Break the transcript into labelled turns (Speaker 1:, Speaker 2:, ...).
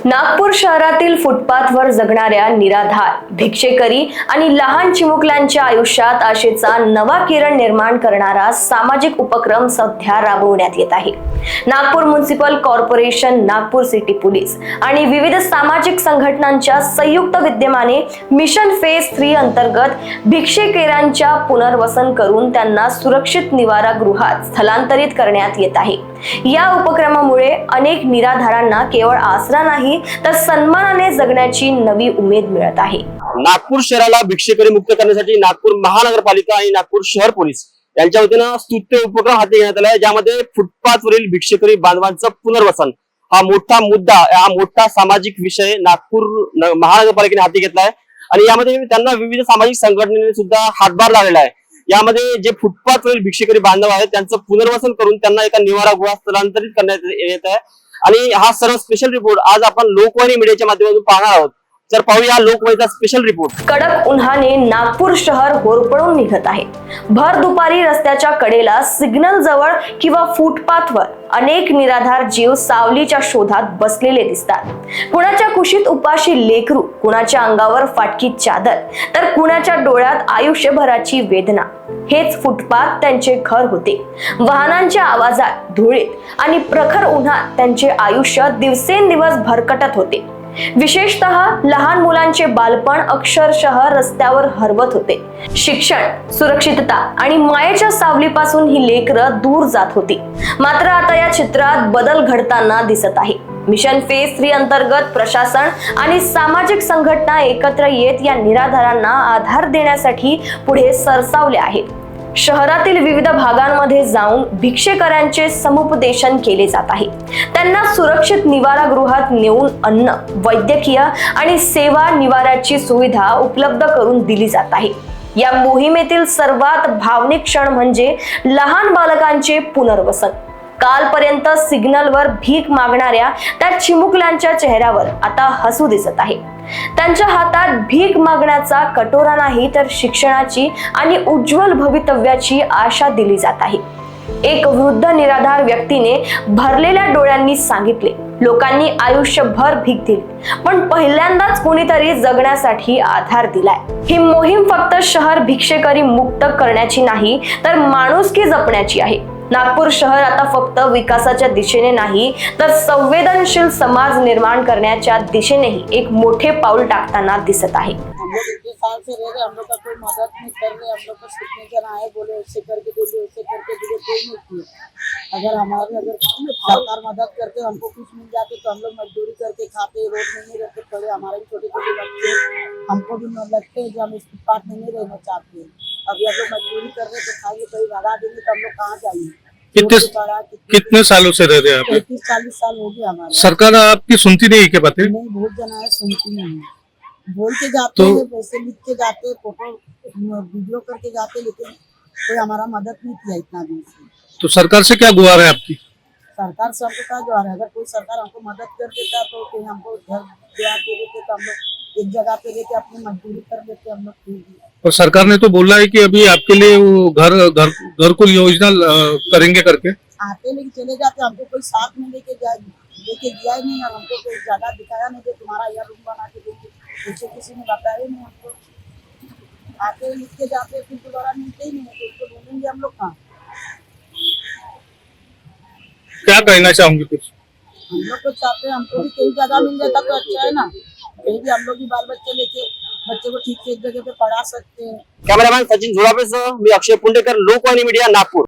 Speaker 1: नागपूर शहरातील फुटपाथवर जगणाऱ्या निराधार भिक्षेकरी आणि लहान चिमुकल्यांच्या आयुष्यात आशेचा नवा किरण निर्माण करणारा सामाजिक उपक्रम सध्या राबवण्यात येत आहे। Nagpur municipal corporation, Nagpur city police आणि विविध सामाजिक संघटनांच्या संयुक्त विद्यमाने मिशन फेज 3 अंतर्गत भिक्षेकरांच्या पुनर्वसन करून त्यांना सुरक्षित निवारा गृहात स्थलांतरित करण्यात येत आहे। या उपक्रमामुळे अनेक निराधारांना केवळ आसरा नाही तर सन्मानाने जगण्याची नवी उमेद मिळत आहे।
Speaker 2: नागपूर शहराला भिक्षेकरी मुक्त करण्यासाठी नागपूर महानगरपालिका आणि नागपूर शहर पोलीस यांच्या वतीनं स्तुत्य उपक्रम हाती घेण्यात आला आहे, ज्यामध्ये फुटपाथवरील भिक्षेकरी बांधवांचं पुनर्वसन हा मोठा मुद्दा, हा मोठा सामाजिक विषय नागपूर महानगरपालिकेने हाती घेतला आहे आणि यामध्ये त्यांना विविध सामाजिक संघटनेने सुद्धा हातभार लावलेला आहे। यामध्ये जे फुटपाथवरील भिक्षेकरी बांधव आहेत त्यांचं पुनर्वसन करून त्यांना एका निवारा गृहात स्थलांतरित करण्यात येत आहे आणि हा सर्व स्पेशल रिपोर्ट आज आपण लोकवाणी मीडियाच्या माध्यमातून पाहणार आहोत। तर पाहूया लोकवाणीचा स्पेशल रिपोर्ट।
Speaker 1: कडक उन्हाने नागपूर शहर होरपळून निघत आहे। भर दुपारी रस्त्याच्या कडेला, सिग्नल जवळ किंवा फुटपाथवर अनेक निराधार जीव सावलीच्या शोधात बसलेले दिसतात। कुणाच्या कुशीत उपाशी लेकरू, कुणाच्या अंगावर फाटकी चादर, तर कुणाच्या डोळ्यात आयुष्यभराची वेदना। हेच फुटपाथ त्यांचे घर होते। वाहनांच्या आवाजात, धुळीत आणि प्रखर उन्हात त्यांचे आयुष्य दिवसेंदिवस भरकटत होते। विशेषतः लहान मुलांचे बालपण अक्षरशः रस्त्यावर हरवत होते। शिक्षण, सुरक्षितता आणि मायेच्या सावलीपासून ही लेकरं दूर जात होती। मात्र आता या चित्रात बदल घडताना दिसत आहे। मिशन फेज 3 अंतर्गत प्रशासन आणि सामाजिक संघटना एकत्र येत या निराधारांना आधार देण्यासाठी पुढे सरसावले आहेत। शहरातील विविध भागांमध्ये जाऊन भिक्षेकरांचे समुपदेशन केले जात आहे। त्यांना सुरक्षित निवारा गृहात नेऊन अन्न, वैद्यकीय आणि सेवा निवाऱ्याची सुविधा उपलब्ध करून दिली जात आहे। या मोहिमेतील सर्वात भावनिक क्षण म्हणजे लहान बालकांचे पुनर्वसन। कालपर्यंत सिग्नलवर भीक मागणाऱ्या त्या चिमुकल्यांच्या चेहऱ्यावर आता हसू दिसत आहे। त्यांच्या हातात भीक मागण्याचा कटोरा नाही तर शिक्षणाची आणि उज्ज्वल भवितव्याची आशा दिली जात आहे। एक वृद्ध निराधार व्यक्तीने भरलेल्या डोळ्यांनी सांगितले, लोकांनी आयुष्यभर भीक दिली, पण पहिल्यांदाच कोणीतरी जगण्यासाठी आधार दिलाय। ही मोहीम फक्त शहर भिक्षेकरी मुक्त करण्याची नाही तर माणुसकी जपण्याची आहे। नागपूर शहर आता फक्त विकासाच्या दिशेने नाही तर संवेदनशील समाज निर्माण करण्याच्या दिशेनेही एक मोठे पाऊल टाकताना दिसत आहे।
Speaker 3: हम लोग इतने साल से रह रहे, हम लोग का कोई मदद नहीं कर रहे। हम लोग को कितने जन आए, बोले ऐसे करके दीजिए, वैसे करके दीजिए, कोई नहीं किया। अगर सरकार मदद करते, हमको कुछ मिल जाते तो हम लोग मजदूरी करके खाते, रोड में नहीं रहते पड़े। हमारे भी छोटे छोटे बच्चे हमको भी लगते हैं जो हम इस फुटपाथ में नहीं रहना चाहते। अभी हम लोग मजदूरी कर रहे तो खाएंगे, कहीं भगा देंगे तो हम लोग कहाँ जाएंगे।
Speaker 4: कितने सालों से रह रहे हैं आप?
Speaker 3: 35-40 साल हो गए हमारे।
Speaker 4: सरकार आपकी सुनती नहीं है क्या बातें?
Speaker 3: नहीं, बहुत जना है, सुनती नहीं है। बोल के जाते हैं, पैसे लिख के जाते हैं, फोटो वीडियो करके जाते, लेकिन कोई हमारा मदद नहीं किया इतना दिन से।
Speaker 4: तो सरकार से क्या गुहार है आपकी?
Speaker 3: सरकार से हमको क्या जो है, अगर कोई सरकार हमको मदद कर देता तो कहीं हमको घर दिला के देते तो हम लोग एक जगह पे लेके अपनी मजदूरी कर लेते हम लोग।
Speaker 4: और सरकार ने तो बोला है कि अभी आपके लिए वो घर को योजना करेंगे करके
Speaker 3: आते, लेकिन चले जाते। हमको कोई साथ में लेके गया ही नहीं और हमको कोई जगह दिखाया नहीं कि तुम्हारा यह रूम बना के देंगे, कुछ किसी ने बताया नहीं हमको। आते लिख के जाते, फिर दोबारा मिलते ही नहीं है, तो उसको बोलेंगे हम लोग कहाँ।
Speaker 4: क्या कहना चाहूंगी कुछ?
Speaker 3: हम लोग को चाहते हैं, हमको भी कहीं जगह मिल जाता तो अच्छा है ना। कहीं भी हम लोग भी बाल बच्चे लेके बच्चे को ठीक से एक जगह पे पढ़ा सकते हैं।
Speaker 2: कॅमेरामॅन सचिन झुळापेसह मी अक्षय पुंडेकर, लोकवाणी मीडिया, नागपूर।